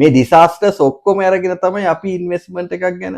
මේ ඩිසාස්ටර්ස් ඔක්කොම අරගෙන තමයි අපි ඉන්වෙස්ට්මන්ට් එකක් ගැන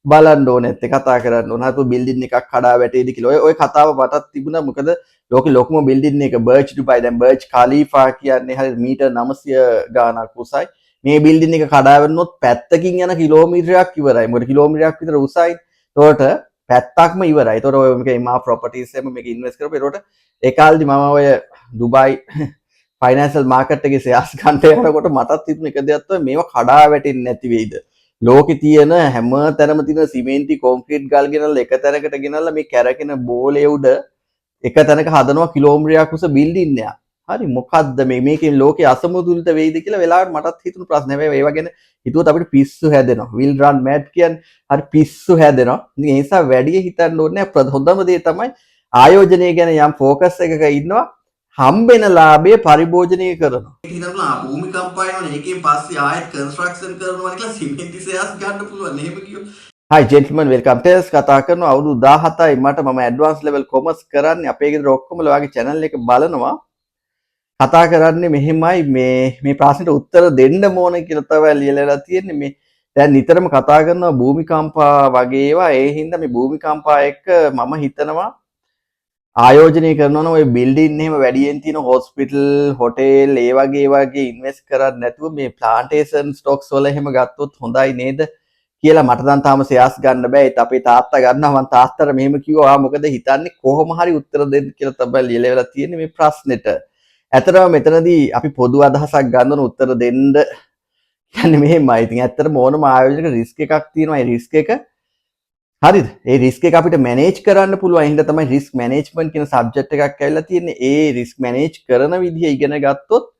බලන්න ඕනේ නැත්තේ කතා කරන්න ඕන. හතු බිල්ඩින් එකක් කඩා වැටේද කියලා. ඔය කතාව මටත් තිබුණා. මොකද ලෝකේ ලොකුම බිල්ඩින් එක බර්ජ් ඩුබයි. දැන් බර්ජ් khalifa කියන්නේ හරිය මීටර් 900 ගාණක් උසයි. මේ බිල්ඩින් එක කඩා වැටුනොත් පැත්තකින් යන කිලෝමීටරයක් ඉවරයි. මොකද කිලෝමීටරයක් විතර උසයි. ඒකට පැත්තක්ම ඉවරයි. ඒතකොට ඔය මේක ඉමා ප්‍රොපර්ටිස් එකම මේක ඉන්වෙස්ට් කරපුවා. ඒකට ඒ කාලේදී මම ඔය ඩුබයි ෆයිනෑන්ෂල් මාකට් එකේ ෂෙයාර්ස් ගන්න යනකොට මටත් හිතුණ එක දෙයක් තමයි මේවා කඩා වැටෙන්නේ නැති වෙයිද. ලෝකේ තියෙන හැම තැනම තියෙන සිමෙන්ති කොන්ක්‍රීට් ගල් ගෙනල්ලා එක තැනකට ගෙනල්ලා මේ කැරකෙන බෝලේ උඩ එක තැනක හදනවා කිලෝමීටරයක් උස බිල්ඩින් එකක්. හරි මොකද්ද මේකෙන් ලෝකේ අසමතුලිත වෙයිද කියලා වෙලාවට මටත් හිතුණු ප්‍රශ්න. හැබැයි ඒවා ගැන හිතුවොත් අපිට පිස්සු හැදෙනවා. will run mad කියන්නේ හරි පිස්සු හැදෙනවා. ඉතින් ඒ නිසා වැඩි හිතන්න ඕනේ නැහැ. හොඳම දේ තමයි ආයෝජනය ගැන යම් ફોකස් එකක ඉන්නවා. හම්බෙන ලාභය පරිභෝජනය කරනවා. ඒක හිතනවා භූමිකම්පා වෙනවනේ. ඒකෙන් පස්සේ ආයෙත් කන්ස්ට්‍රක්ෂන් කරනවා කියලා සිමෙන්ති ෂෙයාර්ස් ගන්න පුළුවන්. එහෙම කියෝ. Hi gentlemen, welcome to us. කතා කරනවා අවුරුදු 17යි මට මම ඇඩ්වාන්ස් ලෙවල් කොමර්ස් කරන්නේ. අපේ ගෙදර ඔක්කොම ඔයාගේ channel එක බලනවා. කතා කරන්නේ මෙහෙමයි මේ ප්‍රශ්නෙට උත්තර දෙන්න ඕන කියලා තමයි ලියලා තියෙන්නේ. මේ දැන් නිතරම කතා කරනවා භූමිකම්පා වගේ ඒවා. ඒ හින්දා මේ භූමිකම්පා එක්ක මම හිතනවා ආයෝජනය කරනවා නම් ඔය බිල්ඩින් එහෙම වැඩියෙන් තියෙන හොස්පිටල් හොටෙල් ඒ වගේ ඉන්වෙස්ට් කරන්නේ නැතුව මේ ප්ලාන්ටේෂන් ස්ටොක්ස් වල එහෙම ගත්තොත් හොඳයි නේද කියලා මට දැන් තාම ෂෙයාර්ස් ගන්න බෑ. ඒත් අපේ තාත්තා ගන්නවා. මම තාත්තට මෙහෙම කිව්වා මොකද හිතන්නේ කොහොම හරි උත්තර දෙන්න කියලා තමයි ලියලා තියෙන්නේ මේ ප්‍රශ්නෙට. ඇත්තටම මෙතනදී අපි පොදු අදහසක් ගන්න ඕන උත්තර දෙන්න කියන්නේ මෙහෙමයි. ඉතින් ඇත්තටම ඕනම ආයෝජනයක රිස්ක් එකක් තියෙනවා. ඒ රිස්ක් එක හරිද? ඒ රිස්ක් එක අපිට මැනේජ් කරන්න පුළුවන්. ඒ හින්දා තමයි රිස්ක් මැනේජ්මන්ට් කියන සබ්ජෙක්ට් එකක් ඇවිල්ලා තියෙන්නේ. ඒ රිස්ක් මැනේජ් කරන විදිය ඉගෙන ගත්තොත්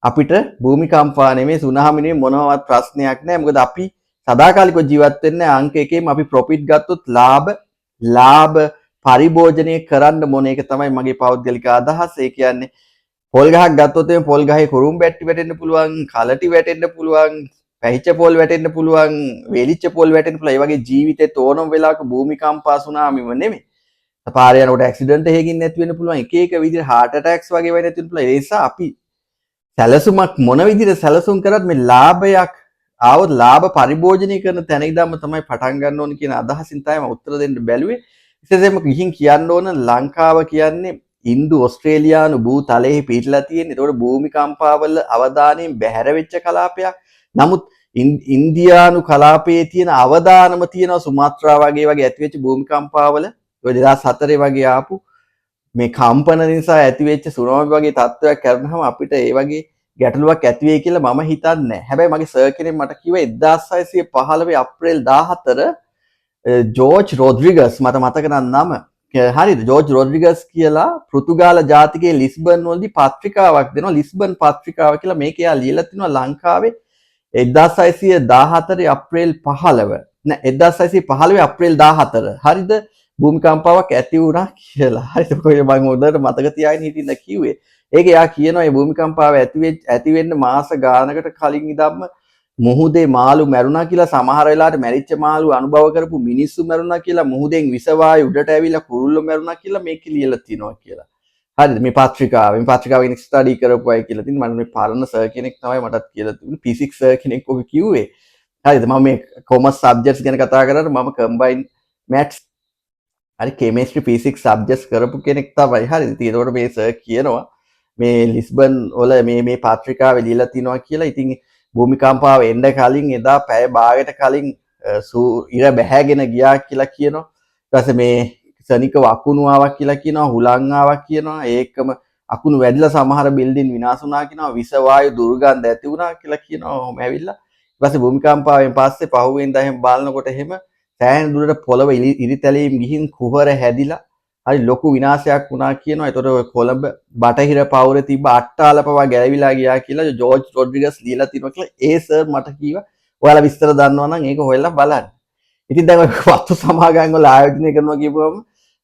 අපිට භූමිකම්පා නෙමෙයි සුනාමි නෙමෙයි මොනවත් ප්‍රශ්නයක් නැහැ. මොකද අපි සදාකාලිකව ජීවත් වෙන්නේ අංක එකේම අපි ප්‍රොෆිට් ගත්තොත් ලාභ පරිභෝජනය කරන්න මොන එක තමයි මගේ පෞද්ගලික අදහස. ඒ කියන්නේ පොල් ගහක් ගත්තොත් එimhe පොල් ගහේ කුරුම් බැට්ටි වැටෙන්න පුළුවන්, කලටි වැටෙන්න පුළුවන්, පැහිච්ච පොල් වැටෙන්න පුළුවන්, වේලිච්ච පොල් වැටෙන්න පුළුවන්. ඒ වගේ ජීවිතේට ඕනම වෙලාවක භූමිකම්පා සුනාමිම නෙමෙයි. පාරේ යනකොට ඇක්සිඩන්ට් එකකින් නැති වෙන්න පුළුවන්. එක එක විදිහට heart attacks වගේ වෙන්න නැති වෙන්න පුළුවන්. ඒ නිසා අපි සැලසුමක් මොන විදිහට සැලසුම් කරත් මේ ලාභයක් ආවොත් ලාභ පරිභෝජනය කරන තැන ඉඳන්ම තමයි පටන් ගන්න ඕනේ කියන අදහසින් තමයි මම උත්තර දෙන්න බැලුවේ. විශේෂයෙන්ම ගිහින් කියන්න ඕන ලංකාව කියන්නේ ඉන්දු ඔස්ට්‍රේලියානු භූතලයේ පිටලා තියෙන. ඒතකොට භූමිකම්පාවල අවදානයෙන් බැහැර වෙච්ච කලාපයක්. නමුත් ඉන්දියානු කලාපයේ තියෙන අවදානම තියෙනවා සුමාත්‍රා වගේ ඇතිවෙච්ච භූමිකම්පාවල. ඔය 2004 වගේ ආපු මේ කම්පන නිසා ඇතිවෙච්ච සුනාමි වගේ තත්ත්වයක් කරනහම අපිට ඒ වගේ ගැටලුවක් ඇති වෙයි කියලා මම හිතන්නේ නැහැ. හැබැයි මගේ සර් කෙනෙක් මට කිව්වා 1915 අප්‍රේල් 14 ජෝර්ජ් රොඩ්රිගස් මට මතක නම හරිද ජෝර්ජ් රොඩ්රිගස් කියලා පෘතුගාල ජාතිකයේ ලිස්බන් වලදී පත්‍රිකාවක් දෙනවා. ලිස්බන් පත්‍රිකාව කියලා මේක එයා ලියලා තිනවා ලංකාවේ 1914 අප්‍රේල් 15 නෑ 1915 අප්‍රේල් 14 හරිද භූමිකම්පාවක් ඇති වුණා කියලා. හරිද කොහේ මම උදේට මතක තියාගෙන හිටින්න කිව්වේ. ඒක එයා කියනවා මේ භූමිකම්පාව ඇති වෙන්න මාස ගානකට කලින් ඉඳන්ම මුහුදේ මාළු මැරුණා කියලා සමහර වෙලාවට මැරිච්ච මාළු අනුභව කරපු මිනිස්සු මැරුණා කියලා මුහුදෙන් විස වායු උඩට ඇවිල්ලා කුරුල්ලෝ මැරුණා කියලා මේක ලියලා තිනවා කියලා. හරිද මේ පත්‍රිකාව ගැන ස්ටඩි කරපු අය කියලා තින්නේ. මම මේ පරණ සර් කෙනෙක් තමයි මටත් කියලා තිබුණේ. ෆිසික්ස් සර් කෙනෙක් ඔක කිව්වේ. හරිද මම මේ කොමර්ස් සබ්ජෙක්ට්ස් ගැන කතා කරාට මම කම්බයින් මැත්ස් හරි කෙමිස්ට්‍රි ෆිසික්ස් සබ්ජෙක්ට්ස් කරපු කෙනෙක් තමයි. හරිද ඉතින් ඒකට මේ සර් කියනවා මේ ලිස්බන් වල මේ පත්‍රිකාවේ ලියලා තිනවා කියලා. ඉතින් භූමිකම්පාව එන්න කලින් එදා පැය භාගයට කලින් ඉර බැහැගෙන ගියා කියලා කියනවා. ඊට පස්සේ මේ ක්ෂණික වකුණු ආවක් කියලා කියනවා, හුලං ආවක් කියනවා. ඒකම අකුණු වැදිලා සමහර බිල්ඩින් විනාශ වුණා කියනවා. විස වායු දුර්ගන්ධ ඇති වුණා කියලා කියනවා. ඔහොම ඇවිල්ලා ඊට පස්සේ භූමිකම්පාවෙන් පස්සේ පහුවෙන්දා එහෙම බලනකොට එහෙම සෑහෙන දුරට පොළව ඉරිතැලීම් ගිහින් කුහර හැදිලා හරි ලොකු විනාශයක් වුණා කියනවා. ඒතකොට ඔය කොළඹ බටහිර පවුරේ තිබ්බ අට්ටාලපවා ගැලවිලා ගියා කියලා ජෝර්ජ් රොඩ්රිගස් ලියලා තිනවා කියලා ඒ සර් මට කිව්වා. ඔයාලා විස්තර දන්නවා නම් ඒක හොයලා බලන්න. ඉතින් දැන් ඔය වස්තු සමාගම් වල ආයෝජනය කරනවා කියපුවම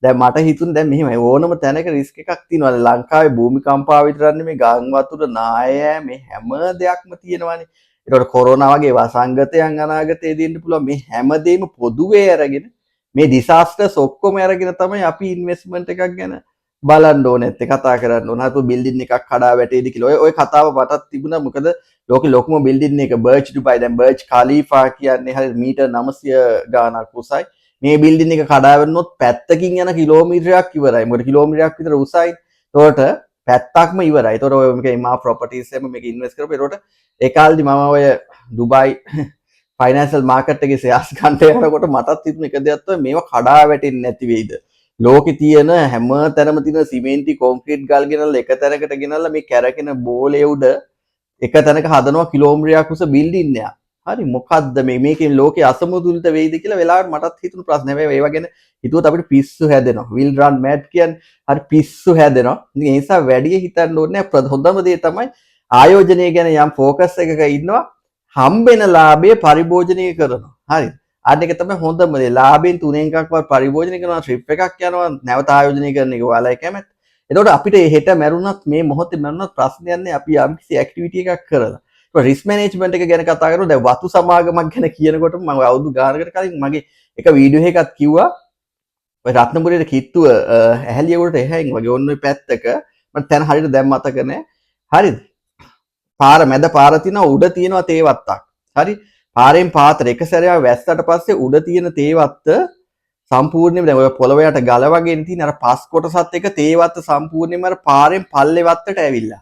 දැන් මට හිතුනේ දැන් මෙහෙමයි ඕනම තැනක රිස්ක් එකක් තියෙනවා. ලංකාවේ භූමිකම්පාව විතරක් නෙමෙයි ගං වතුර නාය මේ හැම දෙයක්ම තියෙනවානේ. ඒකට කොරෝනා වගේ වසංගතයන් අනාගතේ දෙන්න පුළුවන්. මේ හැමදේම පොදුවේ අරගෙන මේ ඩිසාස්ටර්ස් ඔක්කොම අරගෙන තමයි අපි ඉන්වෙස්ට්මන්ට් එකක් ගැන බලන්න ඕනේ නැත්තේ කතා කරන්න ඕන. හතු බිල්ඩින් එකක් කඩා වැටේද කියලා. ඔය කතාව මටත් තිබුණා. මොකද ලෝකේ ලොකුම බිල්ඩින් එක බර්ජ් ඩුබයි. දැන් බර්ජ් ඛලීෆා කියන්නේ හරිය මීටර් 900 ගාණක් උසයි. මේ බිල්ඩින් එක කඩා වැටුනොත් පැත්තකින් යන කිලෝමීටරයක් ඉවරයි. මොකද කිලෝමීටරයක් විතර උසයි. ඒකට පැත්තක්ම ඉවරයි. ඒතකොට ඔය මේක ඉමා ප්‍රොපර්ටිස් එකම මේක ඉන්වෙස්ට් කරපුවා. ඒකට ඒ කාලේදී මම ඔය ඩුබයි ෆයිනෑන්ෂල් මාකට් එකේ ෂෙයාර්ස් ගන්න යනකොට මටත් හිතුණ එක දෙයක් තමයි මේවා කඩා වැටෙන්නේ නැති වෙයිද. ලෝකේ තියෙන හැම තැනම තියෙන සිමෙන්ති කොන්ක්‍රීට් ගල් ගෙනල්ලා එක තැනකට ගෙනල්ලා මේ කැරකෙන බෝලේ උඩ එක තැනක හදනවා කිලෝමීටරයක් උස බිල්ඩින් එකක්. හරි මොකද්ද මේකෙන් ලෝකේ අසමතුලිත වෙයිද කියලා වෙලාවට මටත් හිතුණු ප්‍රශ්න. හැබැයි ඒවා ගැන හිතුවොත් අපිට පිස්සු හැදෙනවා. will run mad කියන්නේ හරි පිස්සු හැදෙනවා. ඉතින් ඒ නිසා වැඩි හිතන්න ඕනේ නැහැ. හොඳම දේ තමයි ආයෝජනය ගැන යම් ફોකස් එකක ඉන්නවා. හම්බෙන ලාභය පරිභෝජනය කරනවා. හරිද? අන්න එක තමයි හොඳම දේ. ලාභෙන් තුනෙන් එකක්වත් පරිභෝජනය කරනවා, ට්‍රිප් එකක් යනවා, නැවත ආයෝජනය කරන එක ඔයාලා කැමති. එතකොට අපිට හෙට මැරුණත් මේ මොහොතේ මැරුණත් ප්‍රශ්නයක් නැහැ. අපි යම්කිසි ඇක්ටිවිටි එකක් කරලා. ඒක රිස්ක් මැනේජ්මන්ට් එක ගැන කතා කරනවා. දැන් වතු සමාගමක් ගැන කියනකොට මම අවුරුදු ගානකට කලින් මගේ එක වීඩියෝ එකක් කිව්වා. ඔය රත්නපුරේ කිට්ටුව ඇහැලිය උඩට එහයින් වගේ ඔන්න ඔය පැත්තක මට තැන හරියට දැන් මතක නැහැ. හරිද? පාර මැද පාර තියෙනවා උඩ තියෙනවා තේ වත්තක්. හරි? පාරෙන් පාතර එක සැරයක් වැස්සට පස්සේ උඩ තියෙන තේ වත්ත සම්පූර්ණයෙන්ම දැන් ඔය පොළව යට ගල වගේ තියෙන අර පස් කොටසත් එක තේ වත්ත සම්පූර්ණයෙන්ම අර පාරෙන් පල්ලේ වත්තට ඇවිල්ලා.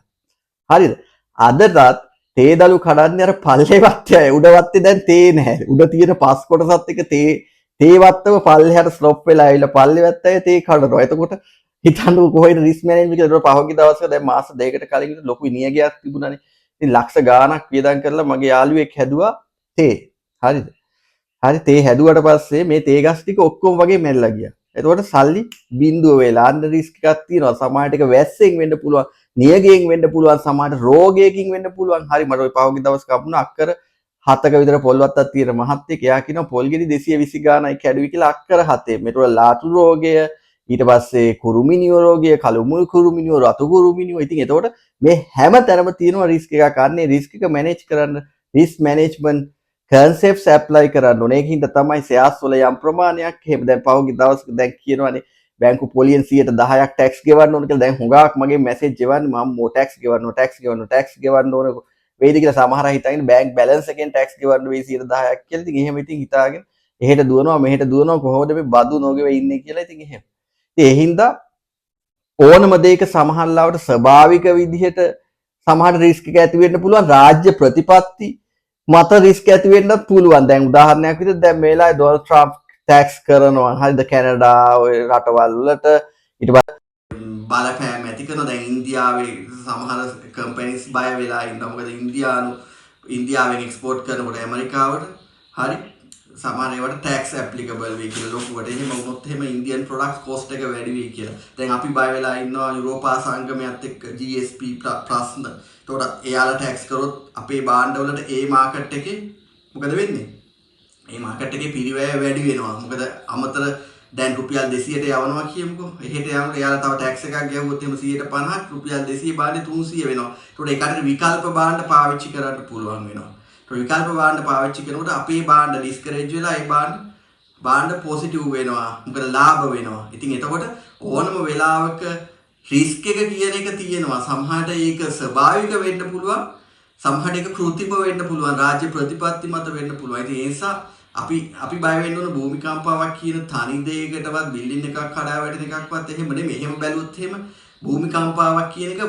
හරිද? අදටත් තේ දළු කඩන්නේ අර පල්ලේ වත්තේ උඩ වත්තේ දැන් තේ නැහැ. උඩ තියෙන පස් කොටසත් එක තේ වත්තම පල්ලෙහාට ස්ලොප් වෙලා ඇවිල්ලා පල්ලේ වත්තේ තේ කඩනවා. එතකොට හිතන්නකො කොහෙද රිස්ක් මැනේජ්මන්ට් කියලා පහුගිය දවස්වල දැන් මාස දෙකකට කලින් ලොකු විනියගයක් තිබුණානේ. ඉතින් ලක්ෂ ගාණක් වියදම් කරලා මගේ යාළුවෙක් හැදුවා තේ. හරිද? හරි තේ හැදුවට පස්සේ මේ තේ ගස් ටික ඔක්කොම වගේ මැරිලා ගියා. එතකොට සල්ලි බිඳුව වෙලා අන්න රිස්ක් එකක් තියෙනවා. සමහරට එක වැස්සෙන් වෙන්න පුළුවන්, නියගයෙන් වෙන්න පුළුවන්, සමහරට රෝගයකින් වෙන්න පුළුවන්. හරි මට ওই පහුගිය දවස් කපුණා අක්කර 7ක විතර පොල් වත්තක් තියෙන මහත්තයෙක්. එයා කියනවා පොල් ගෙඩි 220 ගානයි කැඩුවි කියලා අක්කර 7. මෙතන ලාටු රෝගය, ඊට පස්සේ කුරුමිනියෝ රෝගය, කළුමුල් කුරුමිනියෝ, රතු කුරුමිනියෝ. ඉතින් එතකොට මේ හැම තැනම තියෙනවා රිස්ක් එකක්. අන්නේ රිස්ක් එක මැනේජ් කරන්න රිස්ක් මැනේජ්මන්ට් කන්සෙප්ට්ස් ඇප්ලයි කරන්න ඕනේ. ඒකින්ද තමයි ෂෙයාර්ස් වල යම් ප්‍රමාණයක් එහෙම දැන් පහුගිය දවස්ක දැන් කියනවානේ බැංකු පොලියෙන් 10%ක් ටැක්ස් ගෙවන්න ඕන කියලා. දැන් හුඟක් මගේ මැසේජ් එවන්නේ මම මෝ ටැක්ස් ගෙවන්න ඕන වේද කියලා. සමහර අය හිතන්නේ බැංක් බැලන්ස් එකෙන් ටැක්ස් ගෙවන්න වෙයි 10%ක් කියලා. ඉතින් එහෙම ඉතින් හිතාගෙන එහෙට දුවනවා මෙහෙට දුවනවා කොහොමද මේ බදු නොගෙව ඉන්නේ කියලා. ඉතින් එහෙම. ඉතින් ඒ හින්දා ඕනම දෙයක සමහරවිට ස්වභාවික විදිහට සමහර රිස්ක් එක ඇති වෙන්න පුළුවන්. රාජ්‍ය ප්‍රතිපත්ති මත රිස්ක් ඇති වෙන්නත් පුළුවන්. දැන් උදාහරණයක් විදිහට දැන් මේ වෙලාවේ ඩොනල්ඩ් ට්‍රම්ප් ටැක්ස් කරනවා. හරිද? කැනඩා ඔය රටවල් වලට ඊට පස්සේ බලපෑම් ඇති කරන දැන් ඉන්දියාවේ සමහර කම්පැනිස් බය වෙලා ඉන්නවා. මොකද ඉන්දියාවෙන් එක්ස්පෝර්ට් කරනකොට ඇමරිකාවට හරි සමහර ඒවාට ටැක්ස් ඇප්ලිකබල් වෙයි කියලා ලොකුවට. එහෙම වුණොත් එහෙම ඉන්දියන් ප්‍රොඩක්ට්ස් කොස්ට් එක වැඩි වෙයි කියලා. දැන් අපි බය වෙලා ඉන්නවා යුරෝපා සංගමයත් එක්ක GSP ප්‍රශ්න. එතකොට එයාලා ටැක්ස් කරොත් අපේ භාණ්ඩවලට ඒ මාකට් එකේ මොකද වෙන්නේ? මේ මාකට් එකේ පිරිවැය වැඩි වෙනවා. මොකද අමතර දැන් රුපියල් 200ට යවනවා කියමුකෝ. එහෙට යනකොට එයාලා තව ටැක්ස් එකක් ගැහුවොත් එහෙම 150ක් රුපියල් 200 භාණ්ඩේ 300 වෙනවා. ඒකට ඒකට විකල්ප භාණ්ඩ පාවිච්චි කරන්න පුළුවන් වෙනවා. විකල්ප භාණ්ඩ පාවිච්චි කරනකොට අපේ භාණ්ඩ ඩිස්කරේජ් වෙලා ඒ භාණ්ඩ පොසිටිව් වෙනවා. මොකද ලාභ වෙනවා. ඉතින් එතකොට ඕනම වෙලාවක රිස්ක් එක කියන එක තියෙනවා. සමහරට ඒක ස්වභාවික වෙන්න පුළුවන්. සමහරට ඒක කෘත්‍රිම වෙන්න පුළුවන්. රාජ්‍ය ප්‍රතිපත්ති මත වෙන්න පුළුවන්. ඉතින් ඒ නිසා අපි බය වෙන්න ඕන භූමිකම්පාවක් කියන තනි දෙයකටවත් බිල්ඩින් එකක් කඩා වැටෙන එකක්වත් එහෙම නෙමෙයි. එහෙම බැලුවොත් එහෙම භූමිකම්පාවක් කියන එක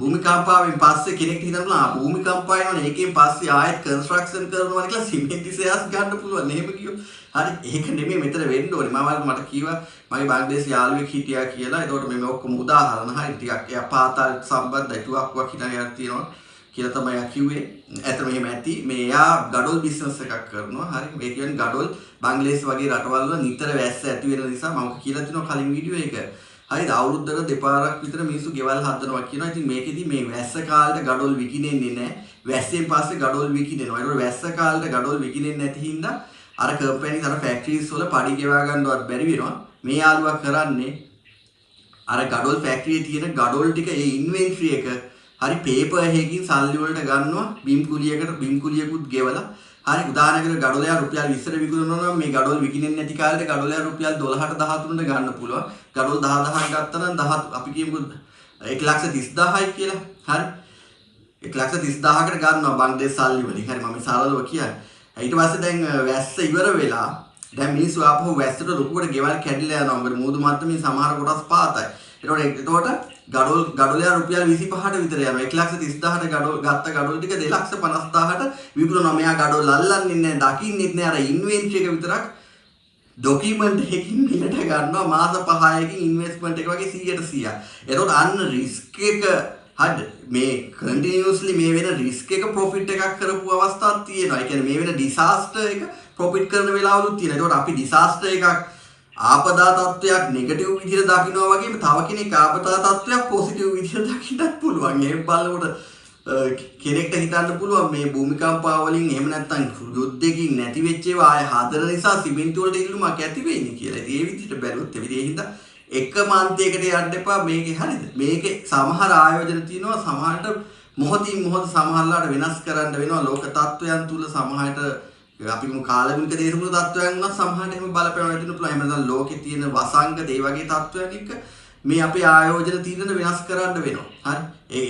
භූමිකම්පාවෙන් පස්සේ කෙනෙක්ට හිතනවා භූමිකම්පා වෙනවනේ ඒකෙන් පස්සේ ආයෙත් කන්ස්ට්‍රක්ෂන් කරනවා කියලා සිමෙන්ති ෂෙයාර්ස් ගන්න පුළුවන්. එහෙම කිව්වොත් හරි ඒක නෙමෙයි මෙතන වෙන්න ඕනේ. මට කිව්වා මගේ බංග්ලාදේශ යාළුවෙක් හිටියා කියලා. ඒකට මේ ඔක්කොම උදාහරණ හරි ටිකක් එයා පාතාල සම්බන්ධයි ටුවක්වක් හිතන තියෙනවා කියලා තමයි එයා කිව්වේ. ඇත්තම එහෙම ඇති. මේ එයා ගඩොල් බිස්නස් එකක් කරනවා. හරි මේ කියන්නේ ගඩොල් බංග්ලාදේශ වගේ රටවල් වල නිතර වැස්ස ඇති වෙන නිසා මම කියලා තිනවා කලින් වීඩියෝ එක. හරිද? අවුරුද්දකට දෙපාරක් විතර මිනිස්සු ගෙවල් හදනවා කියනවා. ඉතින් මේකෙදි මේ වැස්ස කාලේට ගඩොල් විකිනෙන්නේ නැහැ. වැස්සෙන් පස්සේ ගඩොල් විකිනෙනවා. ඒකට වැස්ස කාලේට ගඩොල් විකිනෙන්නේ නැති හින්දා අර කම්පැනිස් අර ෆැක්ටරිස් වල පඩි ගෙවා ගන්නවත් බැරි වෙනවා. මේ යාළුවා කරන්නේ අර ගඩොල් ෆැක්ටරියේ තියෙන ගඩොල් ටික ඒ ඉන්වෙන්ටරි එක හරි පේපර් එකකින් සල්ලි වලට ගන්නවා බිම් කුලියකුත් ගෙවලා හරි උදාහරණයකට ගඩොලයා රුපියල් 20ට විකුණනවා නම් මේ ගඩොල් විකිණෙන්නේ නැති කාලේට ගඩොලයා රුපියල් 12ට 13ට ගන්න පුළුවන්. ගඩොල් 10,000ක් ගත්තා නම් 10 අපි කියමුකෝ 1,30,000යි කියලා. හරි 1,30,000කට ගන්නවා බංග්ලේශ සල්ලි වලින්. හරි මම සරලව කියන්නේ. ඊට පස්සේ දැන් වැස්ස ඉවර වෙලා දැන් මිනිස්සු ආපහු වැස්සට ලොකුවට ගෙවල් කැඩිලා යනවා. මොකද මූදු මට්ටමින් සමහර කොටස් පාතයි. එතකොට ගඩොලයා රුපියල් 25ට විතර යනවා. 1,30,000ට ගඩොල් ගත්ත ගඩොල් ටික 2,50,000ට විකුණනවා. මෙයා ගඩොල් අල්ලන්නේ නැහැ, දකින්නෙත් නැහැ. අර ඉන්වෙන්ටරි එක විතරක් ඩොකියුමන්ට් එකකින් මිලට ගන්නවා මාස 5කින් ඉන්වෙස්ට්මන්ට් එක වගේ 100%. එතකොට අන්න රිස්ක් එක හරි මේ කන්ටිනියස්ලි මේ වෙන රිස්ක් එක ප්‍රොෆිට් එකක් කරපු අවස්ථාවක් තියෙනවා. ඒ කියන්නේ මේ වෙන ඩිසාස්ටර් එක ප්‍රොෆිට් කරන වෙලාවලුත් තියෙනවා. ඒකට අපි ඩිසාස්ටර් එකක් ආපදා තත්ත්වයක් නෙගටිව් විදිහට දකිනවා වගේම තව කෙනෙක් ආපදා තත්ත්වයක් පොසිටිව් විදිහට දකින්නත් පුළුවන්. එහෙම බලනකොට කෙනෙක්ට හිතන්න පුළුවන් මේ භූමිකම්පා වලින් එහෙම නැත්නම් යුද්ධකින් නැති වෙච්ච ඒවා ආය හදන නිසා සිමෙන්ති වලට ඉල්ලුමක් ඇති වෙන්නේ කියලා. ඒ විදිහට බැලුවොත් ඒ හින්දා එකම අන්තයකට යන්න එපා. මේකේ හරිද? මේකේ සමහර ආයෝජන තියෙනවා සමහරට මොහොතින් මොහොත සමහරලාට වෙනස් කරන්න වෙනවා. ලෝක තත්ත්වයන් තුල සමහරට අපි කාලමික දේශමුල තත්ත්වයන් උනත් සමහරට එහෙම බලපෑම් වෙන්න පුළුවන්. එහෙම නැත්නම් ලෝකේ තියෙන වසංගත ඒ වගේ තත්ත්වයන් එක්ක මේ අපේ ආයෝජන තීරණ වෙනස් කරන්න වෙනවා. හරි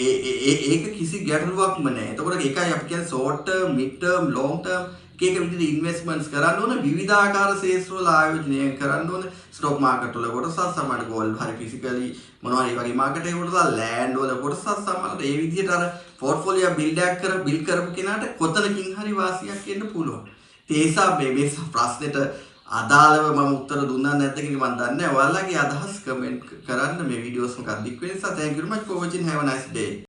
ඒක කිසි ගැටලුවක්ම නැහැ. එතකොට ඒකයි අපි කියන්නේ short term, mid term, long term එක විදිහට ඉන්වෙස්ට්මන්ට්ස් කරන්න ඕන. විවිධාකාර ශේෂ්ත්‍ර වල ආයෝජනය කරන්න ඕන. ස්ටොක් මාකට් වල කොටසක් සමහර ගෝල්ඩ් හරි ෆිසිකලි මොනවා හරි වගේ මාකට් එකකට කොටසක් ලෑන්ඩ් වල කොටසක් සමහරට ඒ විදිහට අර පෝර්ට්ෆෝලියෝ බිල්ඩ් කරපු කෙනාට කොතනකින් හරි වාසියක් එන්න පුළුවන්. ඒ නිසා මේ ප්‍රශ්නෙට අදාළව මම උත්තර දුන්නා නැද්ද කියලා මම දන්නේ නැහැ. ඔයාලගේ අදහස් කමෙන්ට් කරන්න මේ වීඩියෝස් මොකක්ද දික් වෙන නිසා. thank you very much for watching. Have a nice day.